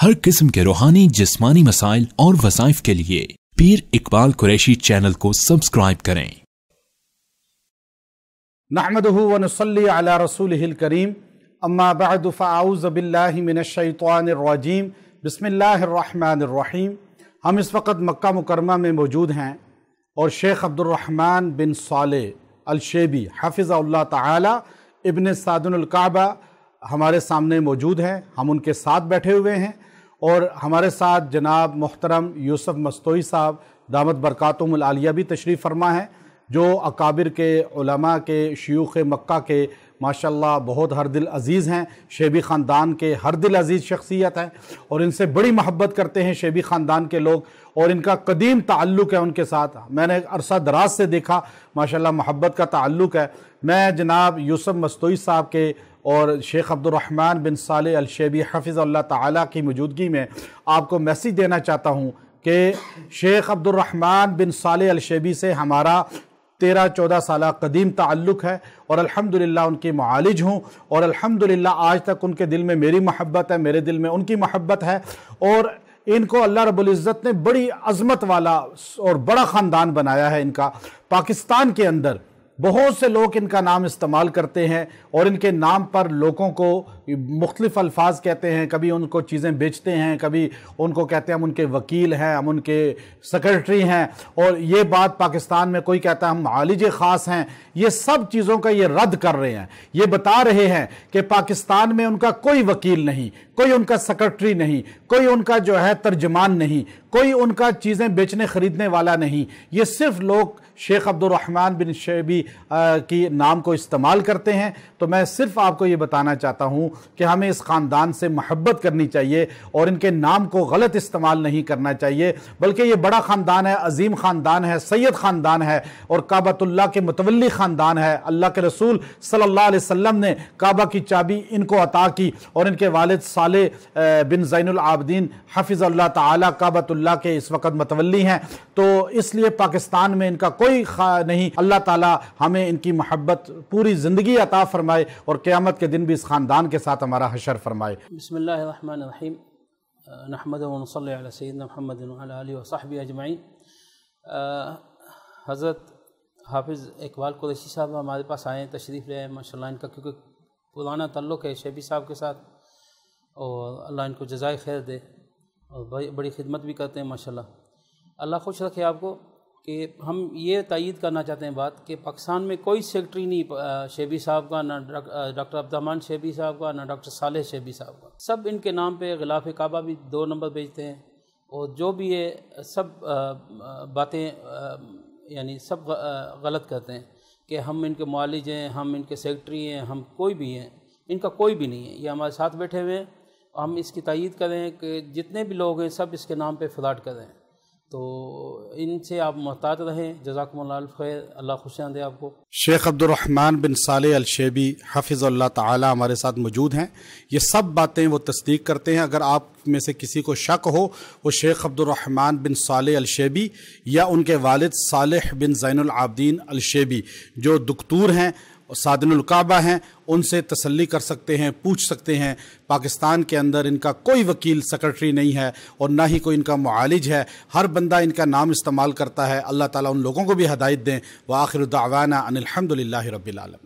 हर किस्म के रूहानी जिस्मानी मसाइल और वज़ाइफ के लिए पीर इकबाल कुरैशी चैनल को सब्सक्राइब करें। नहमदुहु व नुसल्ली अला रसूलिहिल करीम, अम्मा बअदु फ़अऊज़ु बिल्लाहि मिनश शैतानिर रजीम, बिस्मिल्लाहिर रहमानिर रहीम। हम इस वक्त मक्का मुकरमा में मौजूद हैं और शेख अब्दुर रहमान बिन सालेह अल शेबी हफ़िज़हुल्लाह तआला इब्न सादुल काबा हमारे सामने मौजूद हैं। हम उनके साथ बैठे हुए हैं और हमारे साथ जनाब मुहतरम यूसुफ मस्तोई साहब दामत बरकातुहुमुल आलिया भी तशरीफ़ फरमा हैं, जो अकाबिर के उलमा के शयूख़ मक्का के माशाअल्लाह बहुत हर दिल अज़ीज़ हैं। शेबी ख़ानदान के हर दिल अज़ीज़ शख्सियत हैं और इनसे बड़ी मोहब्बत करते हैं शेबी ख़ानदान के लोग, और इनका कदीम ताल्लुक़ है उनके साथ। मैंने अरसा दराज से देखा माशाअल्लाह मोहब्बत का ताल्लुक़ है। मैं जनाब यूसुफ मस्तोई साहब के और शेख अब्दुर रहमान बिन सालेह अल शेबी हफ़िज़हुल्लाह तआला की मौजूदगी में आपको मैसेज देना चाहता हूँ कि शेख अब्दुर रहमान बिन सालेह अल शेबी से हमारा 13-14 साल कदीम ताल्लुक़ है और अल्हम्दुलिल्लाह उनकी मुआलिज हूँ, और अल्हम्दुलिल्लाह आज तक उनके दिल में मेरी मोहब्बत है, मेरे दिल में उनकी मोहब्बत है। और इनको अल्लाह रब्बुल इज़्ज़त ने बड़ी अज़मत वाला और बड़ा ख़ानदान बनाया है। इनका पाकिस्तान के अंदर बहुत से लोग इनका नाम इस्तेमाल करते हैं और इनके नाम पर लोगों को मुख्तलिफ़ अल्फाज कहते हैं। कभी उनको चीज़ें बेचते हैं, कभी उनको कहते हैं हम उनके वकील हैं, हम उनके सेक्रेटरी हैं, और ये बात पाकिस्तान में कोई कहता है हम मालिज ख़ास हैं। ये सब चीज़ों का ये रद्द कर रहे हैं। ये बता रहे हैं कि पाकिस्तान में उनका कोई वकील नहीं, कोई उनका सेक्रेटरी नहीं, कोई उनका जो है तर्जमान नहीं, कोई उनका चीज़ें बेचने ख़रीदने वाला नहीं। ये सिर्फ लोग शेख अब्दुर रहमान बिन शेबी की नाम को इस्तेमाल करते हैं। तो मैं सिर्फ आपको ये बताना चाहता हूँ कि हमें इस ख़ानदान से मोहब्बत करनी चाहिए और इनके नाम को गलत इस्तेमाल नहीं करना चाहिए, बल्कि ये बड़ा ख़ानदान है, अजीम ख़ानदान है, सैयद ख़ानदान है और काबतुल्लाह के मुतवल्ली ख़ानदान है। अल्लाह के रसूल सल्लल्लाहु अलैहि वसल्लम ने काबा की चाबी इनको अता की और इनके वालिद सालेह बिन ज़ैनुल आबदीन हफ़िज़हुल्लाह तआला काबतुल्लाह के इस वक्त मुतवल्ली हैं। तो इसलिए पाकिस्तान में इनका कोई नहीं। अल्लाह ताला हमें इनकी मोहब्बत पूरी ज़िंदगी अता फरमाए और क़यामत के दिन भी इस ख़ानदान के साथ हमारा हशर फरमाए। बिस्मिल्लाहिर्रहमानिर्रहीम, नहमदुहु व नुसल्ली अला सय्यिदिना मुहम्मदिन व अला आलिहि व सहबिहि अजमईन। हज़रत हाफिज़ इकबाल कुरैशी साहब हमारे पास आए, तशरीफ़ ले आए माशाअल्लाह। इनका क्योंकि पुराना ताल्लुक़ है शेबी साहब के साथ, और अल्लाह इनको जज़ाए खैर दे और बड़ी खिदमत भी करते हैं माशाअल्लाह। अल्लाह खुश रखे आपको। कि हम ये तायीद करना चाहते हैं बात कि पाकिस्तान में कोई सेक्रेटरी नहीं शेबी साहब का, ना डॉक्टर अब्दुर्रहमान शेबी साहब का, ना डॉक्टर सालेह शेबी साहब का। सब इनके नाम पे ग़िलाफ़ काबा भी 2 नंबर बेचते हैं, और जो भी ये सब बातें यानी सब गलत करते हैं कि हम इनके मुआलिज हैं, हम इनके सेक्रेटरी हैं, हम कोई भी हैं। इनका कोई भी नहीं है। ये हमारे साथ बैठे हुए हैं। हम इसकी तायीद करें कि जितने भी लोग हैं सब इसके नाम पे फ्रॉड करें। तो इनसे आप मोहतात रहें। जज़ाकुमुल्लाह खैर, अल्लाह खुशियाँ दे आपको। शेख अब्दुर रहमान बिन सालेह अल शेबी हफ़िज़हुल्लाह तआला हमारे साथ मौजूद हैं। ये सब बातें वो तस्दीक करते हैं। अगर आप में से किसी को शक हो, वो शेख अब्दुर रहमान बिन सालेह अल शेबी या उनके वालिद सालेह बिन ज़ैनुल आबदीन अल शेबी जो दुख्तूर हैं, सादिनुल काबा हैं, उनसे तसल्ली कर सकते हैं, पूछ सकते हैं। पाकिस्तान के अंदर इनका कोई वकील सेक्रेटरी नहीं है और ना ही कोई इनका मुआलिज है। हर बंदा इनका नाम इस्तेमाल करता है। अल्लाह ताला उन लोगों को भी हदायत दें। व आखिरु दावाना अनिल हम्दुलिल्लाहि रब्बिल आलमीन।